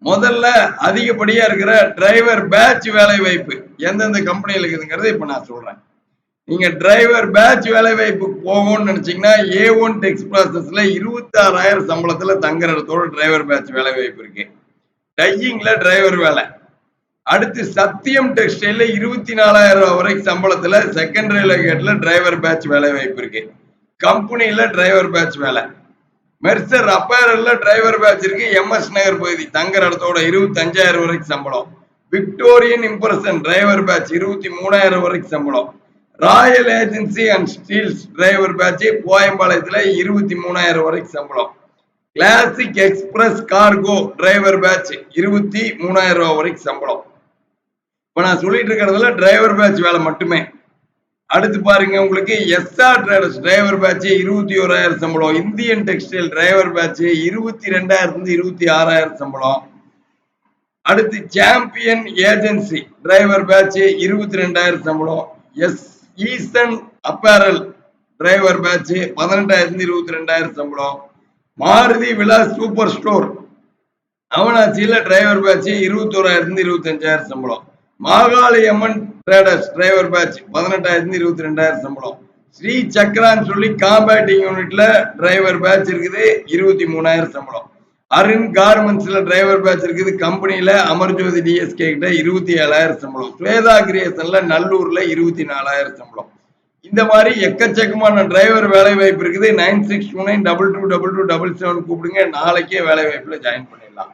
முதல்ல அதிகப்படியா இருக்கிற டிரைவர் பேட்ச் வேலை வாய்ப்பு எந்தெந்த கம்பெனியில் இருக்குதுங்கிறது இப்ப நான் சொல்றேன். நீங்க டிரைவர் பேட்ச் வேலை வாய்ப்பு போகணும்னு நினைச்சீங்கன்னா A1 டெக்ஸ் ப்ராசஸ்ல 26,000 சம்பளத்துல தங்குற இடத்தோட டிரைவர் பேட்ச் வேலை வாய்ப்பு இருக்கு. டையிங்ல டிரைவர் வேலை. அடுத்து சத்தியம் டெக்ஸ்டைல்ல 24,000 ரூபாய் வரைக்கும் சம்பளத்துல செகண்டரி லொகேட்ல டிரைவர் பேட்ச் வேலை வாய்ப்பு இருக்கு. கம்பெனில டிரைவர் பேட்ச் வேலை. மெர்சர் அப்பேரல்ல டிரைவர் பேட்ச் இருக்கு. MS நகர் பகுதி தங்குற இடத்தோட 25,000 வரைக்கும் சம்பளம். விக்டோரியன் இம்ப்ரெஷன் டிரைவர் பேட்ச் 23,000 வரைக்கும் சம்பளம். Royal Agency and Steels driver batch கோயம்பாளையத்துல 23,000 வரைக்கும் சம்பளம். Classic Express Cargo driver batch 23,000 ரூபாய் வரைக்கும் சம்பளம். இப்ப நான் சொல்லிட்டு இருக்கிறதுல டிரைவர் பேட்ச் வேலை மட்டுமே. அடுத்து பாருங்க, உங்களுக்கு SR டிரேடர்ஸ் டிரைவர் பேட்ச் 21,000 சம்பளம். இந்தியன் டெக்ஸ்டைல் டிரைவர் பேட்ச் 22,000 26,000 சம்பளம். அடுத்து சாம்பியன் ஏஜென்சி டிரைவர் பேட்ச் 22,000 சம்பளம். ஈசன் அப்பேரல் டிரைவர் பேட்ச் 18,000 22,000 சம்பளம். மாருதி விலாஸ் சூப்பர் ஸ்டோர் அவனாச்சியில டிரைவர் பேட்ச் 21,000 25,000 சம்பளம். மாகாளியம்மன் டிரேடர்ஸ் டிரைவர் பேட்ச் 18,000 22,000 சம்பளம். ஸ்ரீ சக்கரான்னு சொல்லி காம்பேட்டிங் யூனிட்ல டிரைவர் பேட்ச் இருக்குது 23,000 சம்பளம். அருண் கார்மெண்ட்ஸ்ல டிரைவர் பேட்ச் இருக்குது. கம்பெனில அமர்ஜோதி டிஎஸ்கே கிட்ட 27,000 சம்பளம். ஸ்வேதா கிரியேஷன்ல நல்லூர்ல 24,000 சம்பளம். இந்த மாதிரி எக்கச்சக்கமான டிரைவர் வேலை வாய்ப்பு இருக்குது. 9629222277 கூப்பிடுங்க, நாளைக்கே வேலை வாய்ப்புல ஜாயின் பண்ணிடலாம்.